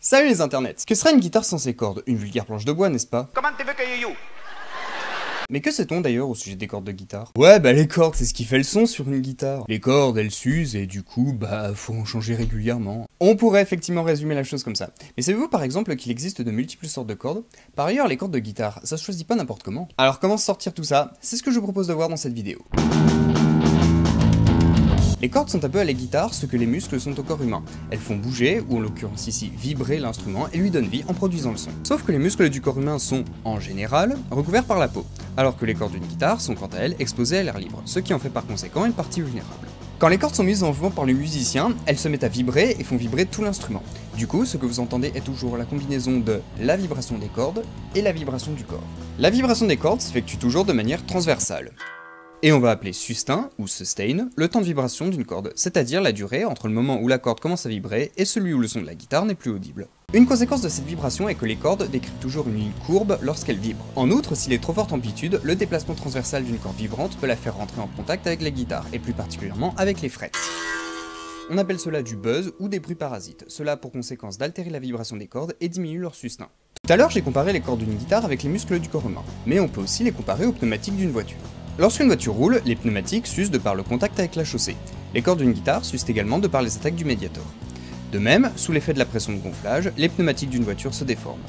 Salut les internets. Que serait une guitare sans ses cordes? Une vulgaire planche de bois, n'est-ce pas? Comment tu veux que you? Mais que sait-on d'ailleurs au sujet des cordes de guitare? Ouais, bah les cordes, c'est ce qui fait le son sur une guitare. Les cordes, elles s'usent et du coup, bah faut en changer régulièrement. On pourrait effectivement résumer la chose comme ça. Mais savez-vous par exemple qu'il existe de multiples sortes de cordes? Par ailleurs, les cordes de guitare, ça se choisit pas n'importe comment. Alors comment sortir tout ça? C'est ce que je vous propose de voir dans cette vidéo. Les cordes sont un peu à la guitare ce que les muscles sont au corps humain. Elles font bouger, ou en l'occurrence ici vibrer l'instrument et lui donnent vie en produisant le son. Sauf que les muscles du corps humain sont, en général, recouverts par la peau, alors que les cordes d'une guitare sont quant à elles exposées à l'air libre, ce qui en fait par conséquent une partie vulnérable. Quand les cordes sont mises en mouvement par le musicien, elles se mettent à vibrer et font vibrer tout l'instrument. Du coup, ce que vous entendez est toujours la combinaison de la vibration des cordes et la vibration du corps. La vibration des cordes s'effectue toujours de manière transversale. Et on va appeler sustain, ou sustain, le temps de vibration d'une corde, c'est-à-dire la durée entre le moment où la corde commence à vibrer et celui où le son de la guitare n'est plus audible. Une conséquence de cette vibration est que les cordes décrivent toujours une ligne courbe lorsqu'elles vibrent. En outre, s'il est trop forte amplitude, le déplacement transversal d'une corde vibrante peut la faire rentrer en contact avec la guitare, et plus particulièrement avec les frettes. On appelle cela du buzz ou des bruits parasites, cela a pour conséquence d'altérer la vibration des cordes et diminuer leur sustain. Tout à l'heure, j'ai comparé les cordes d'une guitare avec les muscles du corps humain, mais on peut aussi les comparer aux pneumatiques d'une voiture. Lorsqu'une voiture roule, les pneumatiques s'usent de par le contact avec la chaussée. Les cordes d'une guitare s'usent également de par les attaques du médiator. De même, sous l'effet de la pression de gonflage, les pneumatiques d'une voiture se déforment.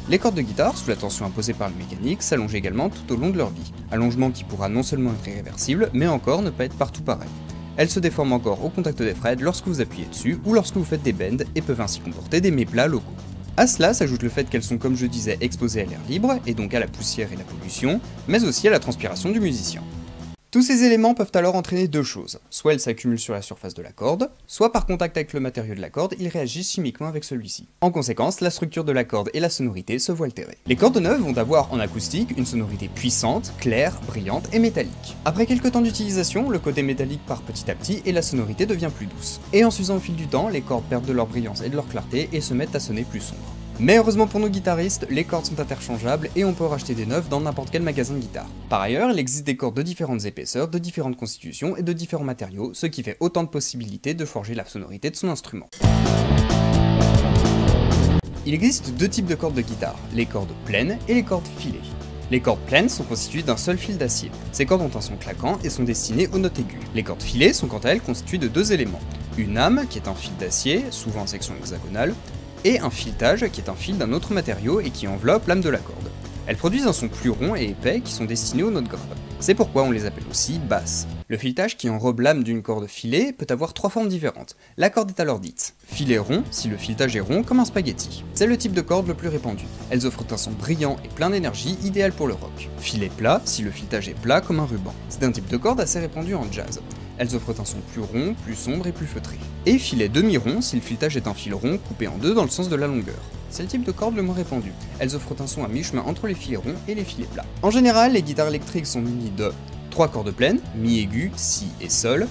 Les cordes de guitare, sous la tension imposée par le mécanique, s'allongent également tout au long de leur vie. Allongement qui pourra non seulement être irréversible, mais encore ne pas être partout pareil. Elles se déforment encore au contact des frets lorsque vous appuyez dessus ou lorsque vous faites des bends et peuvent ainsi comporter des méplats locaux. À cela s'ajoute le fait qu'elles sont, comme je disais, exposées à l'air libre, et donc à la poussière et la pollution, mais aussi à la transpiration du musicien. Tous ces éléments peuvent alors entraîner deux choses, soit elles s'accumulent sur la surface de la corde, soit par contact avec le matériau de la corde, ils réagissent chimiquement avec celui-ci. En conséquence, la structure de la corde et la sonorité se voient altérées. Les cordes neuves vont avoir en acoustique une sonorité puissante, claire, brillante et métallique. Après quelques temps d'utilisation, le côté métallique part petit à petit et la sonorité devient plus douce. Et en s'usant au fil du temps, les cordes perdent de leur brillance et de leur clarté et se mettent à sonner plus sombre. Mais heureusement pour nos guitaristes, les cordes sont interchangeables et on peut en racheter des neuves dans n'importe quel magasin de guitare. Par ailleurs, il existe des cordes de différentes épaisseurs, de différentes constitutions et de différents matériaux, ce qui fait autant de possibilités de forger la sonorité de son instrument. Il existe deux types de cordes de guitare, les cordes pleines et les cordes filées. Les cordes pleines sont constituées d'un seul fil d'acier. Ces cordes ont un son claquant et sont destinées aux notes aiguës. Les cordes filées sont quant à elles constituées de deux éléments. Une âme, qui est un fil d'acier, souvent en section hexagonale, et un filetage qui est un fil d'un autre matériau et qui enveloppe l'âme de la corde. Elles produisent un son plus rond et épais qui sont destinés aux notes graves. C'est pourquoi on les appelle aussi basses. Le filetage qui enrobe l'âme d'une corde filée peut avoir trois formes différentes. La corde est alors dite filet rond si le filetage est rond comme un spaghetti. C'est le type de corde le plus répandu. Elles offrent un son brillant et plein d'énergie idéal pour le rock. Filet plat si le filetage est plat comme un ruban. C'est un type de corde assez répandu en jazz. Elles offrent un son plus rond, plus sombre et plus feutré. Et filet demi-rond si le filetage est un fil rond coupé en deux dans le sens de la longueur. C'est le type de corde le moins répandu. Elles offrent un son à mi-chemin entre les filets ronds et les filets plats. En général, les guitares électriques sont munies de 3 cordes pleines, mi aigu, si et sol,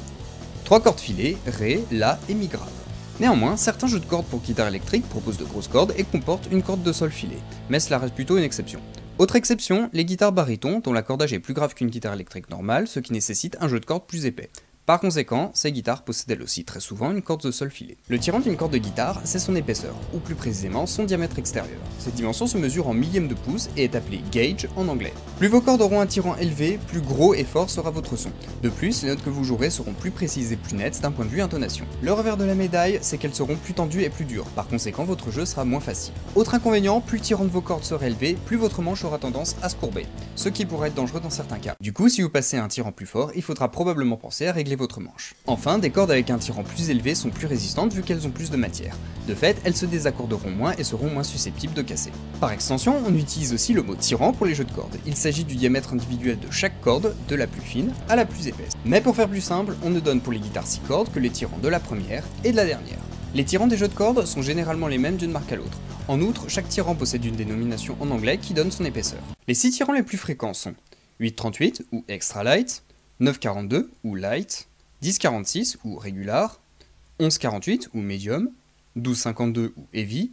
3 cordes filées, ré, la et mi grave. Néanmoins, certains jeux de cordes pour guitare électrique proposent de grosses cordes et comportent une corde de sol filée, mais cela reste plutôt une exception. Autre exception, les guitares barytons dont l'accordage est plus grave qu'une guitare électrique normale, ce qui nécessite un jeu de cordes plus épais. Par conséquent, ces guitares possèdent elles aussi très souvent une corde de sol filée. Le tirant d'une corde de guitare, c'est son épaisseur, ou plus précisément son diamètre extérieur. Cette dimension se mesure en millièmes de pouce et est appelée gauge en anglais. Plus vos cordes auront un tirant élevé, plus gros et fort sera votre son. De plus, les notes que vous jouerez seront plus précises et plus nettes d'un point de vue intonation. Le revers de la médaille, c'est qu'elles seront plus tendues et plus dures, par conséquent votre jeu sera moins facile. Autre inconvénient, plus le tirant de vos cordes sera élevé, plus votre manche aura tendance à se courber, ce qui pourrait être dangereux dans certains cas. Du coup, si vous passez à un tirant plus fort, il faudra probablement penser à régler votre manche. Enfin, des cordes avec un tirant plus élevé sont plus résistantes vu qu'elles ont plus de matière. De fait, elles se désaccorderont moins et seront moins susceptibles de casser. Par extension, on utilise aussi le mot tirant pour les jeux de cordes. Il s'agit du diamètre individuel de chaque corde, de la plus fine à la plus épaisse. Mais pour faire plus simple, on ne donne pour les guitares 6 cordes que les tirants de la première et de la dernière. Les tirants des jeux de cordes sont généralement les mêmes d'une marque à l'autre. En outre, chaque tirant possède une dénomination en anglais qui donne son épaisseur. Les 6 tirants les plus fréquents sont 838 ou extra light, 942 ou light, 1046 ou régular, 1148 ou medium, 1252 ou heavy,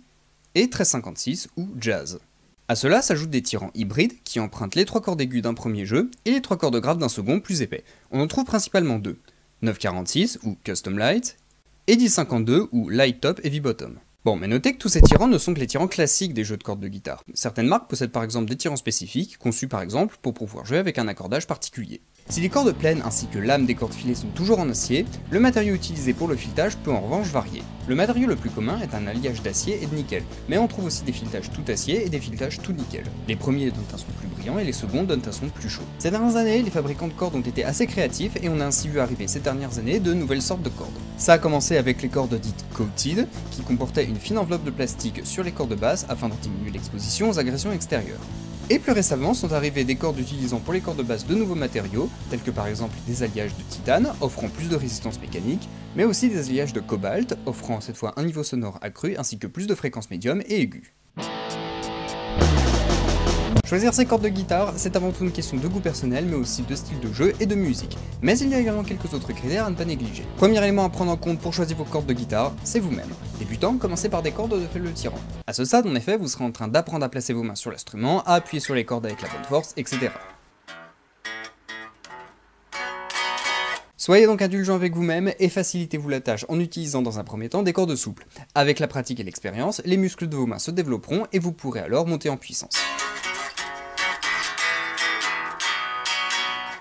et 1356 ou jazz. A cela s'ajoutent des tirants hybrides qui empruntent les 3 cordes aiguës d'un premier jeu et les 3 cordes graves d'un second plus épais. On en trouve principalement deux, 946 ou custom light, et 1052 ou light top heavy bottom. Bon, mais notez que tous ces tirants ne sont que les tirants classiques des jeux de cordes de guitare. Certaines marques possèdent par exemple des tirants spécifiques, conçus par exemple pour pouvoir jouer avec un accordage particulier. Si les cordes pleines ainsi que l'âme des cordes filées sont toujours en acier, le matériau utilisé pour le filetage peut en revanche varier. Le matériau le plus commun est un alliage d'acier et de nickel, mais on trouve aussi des filetages tout acier et des filetages tout nickel. Les premiers donnent un son plus brillant et les seconds donnent un son plus chaud. Ces dernières années, les fabricants de cordes ont été assez créatifs et on a ainsi vu arriver ces dernières années de nouvelles sortes de cordes. Ça a commencé avec les cordes dites coated, qui comportaient une fine enveloppe de plastique sur les cordes basses afin de diminuer l'exposition aux agressions extérieures. Et plus récemment sont arrivées des cordes utilisant pour les cordes basses de nouveaux matériaux, tels que par exemple des alliages de titane, offrant plus de résistance mécanique, mais aussi des alliages de cobalt, offrant cette fois un niveau sonore accru ainsi que plus de fréquences médium et aiguës. Choisir ses cordes de guitare, c'est avant tout une question de goût personnel, mais aussi de style de jeu et de musique. Mais il y a également quelques autres critères à ne pas négliger. Premier élément à prendre en compte pour choisir vos cordes de guitare, c'est vous-même. Débutant, commencez par des cordes de feuille de tirant. À ce stade, en effet, vous serez en train d'apprendre à placer vos mains sur l'instrument, à appuyer sur les cordes avec la bonne force, etc. Soyez donc indulgent avec vous-même et facilitez-vous la tâche en utilisant dans un premier temps des cordes souples. Avec la pratique et l'expérience, les muscles de vos mains se développeront et vous pourrez alors monter en puissance.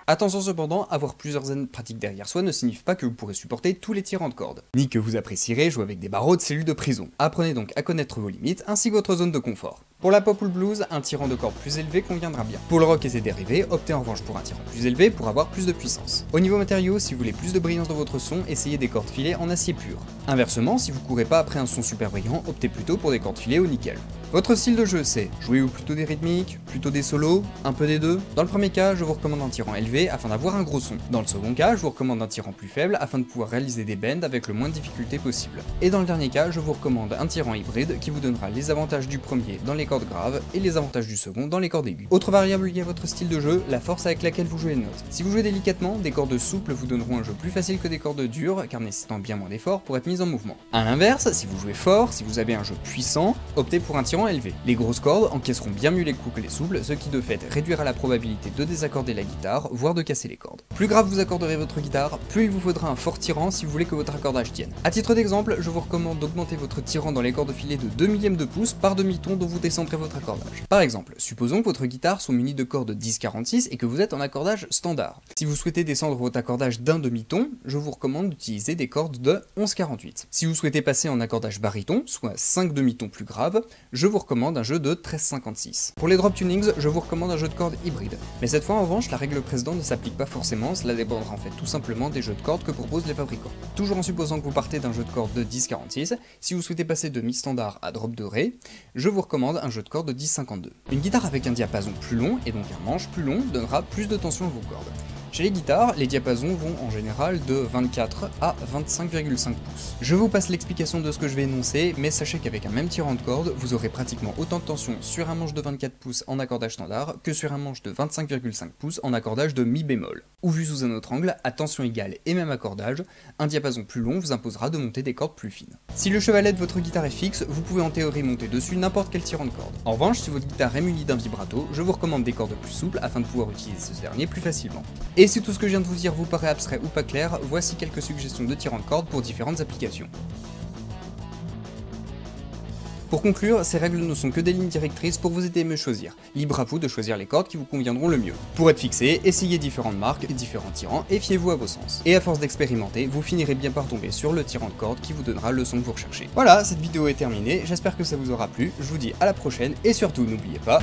Attention cependant, avoir plusieurs années de pratique derrière soi ne signifie pas que vous pourrez supporter tous les tirants de cordes, ni que vous apprécierez jouer avec des barreaux de cellules de prison. Apprenez donc à connaître vos limites ainsi que votre zone de confort. Pour la pop ou le blues, un tirant de corde plus élevé conviendra bien. Pour le rock et ses dérivés, optez en revanche pour un tirant plus élevé pour avoir plus de puissance. Au niveau matériaux, si vous voulez plus de brillance dans votre son, essayez des cordes filées en acier pur. Inversement, si vous courez pas après un son super brillant, optez plutôt pour des cordes filées au nickel. Votre style de jeu, c'est jouez-vous plutôt des rythmiques, plutôt des solos, un peu des deux. Dans le premier cas, je vous recommande un tirant élevé afin d'avoir un gros son. Dans le second cas, je vous recommande un tirant plus faible afin de pouvoir réaliser des bends avec le moins de difficulté possible. Et dans le dernier cas, je vous recommande un tirant hybride qui vous donnera les avantages du premier dans les cordes graves et les avantages du second dans les cordes aiguës. Autre variable liée à votre style de jeu, la force avec laquelle vous jouez les notes. Si vous jouez délicatement, des cordes souples vous donneront un jeu plus facile que des cordes dures car nécessitant bien moins d'efforts pour être mises en mouvement. A l'inverse, si vous jouez fort, si vous avez un jeu puissant, optez pour un tirant élevé. Les grosses cordes encaisseront bien mieux les coups que les souples, ce qui de fait réduira la probabilité de désaccorder la guitare, voire de casser les cordes. Plus grave vous accorderez votre guitare, plus il vous faudra un fort tirant si vous voulez que votre accordage tienne. A titre d'exemple, je vous recommande d'augmenter votre tirant dans les cordes filées de 2 millièmes de pouce par demi-ton dont vous descendrez votre accordage. Par exemple, supposons que votre guitare soit munie de cordes 10-46 et que vous êtes en accordage standard. Si vous souhaitez descendre votre accordage d'un demi-ton, je vous recommande d'utiliser des cordes de 11-48. Si vous souhaitez passer en accordage baryton, soit 5 demi-tons plus graves, je vous recommande un jeu de 13-56. Pour les drop tunings, je vous recommande un jeu de cordes hybride. Mais cette fois en revanche, la règle précédente ne s'applique pas forcément, cela dépendra en fait tout simplement des jeux de cordes que proposent les fabricants. Toujours en supposant que vous partez d'un jeu de cordes de 10-46, si vous souhaitez passer de mi-standard à drop de ré, je vous recommande un jeu de cordes de 10-52. Une guitare avec un diapason plus long et donc un manche plus long donnera plus de tension à vos cordes. Chez les guitares, les diapasons vont en général de 24 à 25,5 pouces. Je vous passe l'explication de ce que je vais énoncer, mais sachez qu'avec un même tirant de corde, vous aurez pratiquement autant de tension sur un manche de 24 pouces en accordage standard que sur un manche de 25,5 pouces en accordage de mi bémol. Ou vu sous un autre angle, à tension égale et même accordage, un diapason plus long vous imposera de monter des cordes plus fines. Si le chevalet de votre guitare est fixe, vous pouvez en théorie monter dessus n'importe quel tirant de corde. En revanche, si votre guitare est munie d'un vibrato, je vous recommande des cordes plus souples afin de pouvoir utiliser ce dernier plus facilement. Et si tout ce que je viens de vous dire vous paraît abstrait ou pas clair, voici quelques suggestions de tirants de cordes pour différentes applications. Pour conclure, ces règles ne sont que des lignes directrices pour vous aider à mieux choisir. Libre à vous de choisir les cordes qui vous conviendront le mieux. Pour être fixé, essayez différentes marques et différents tirants et fiez-vous à vos sens. Et à force d'expérimenter, vous finirez bien par tomber sur le tirant de corde qui vous donnera le son que vous recherchez. Voilà, cette vidéo est terminée, j'espère que ça vous aura plu, je vous dis à la prochaine et surtout n'oubliez pas...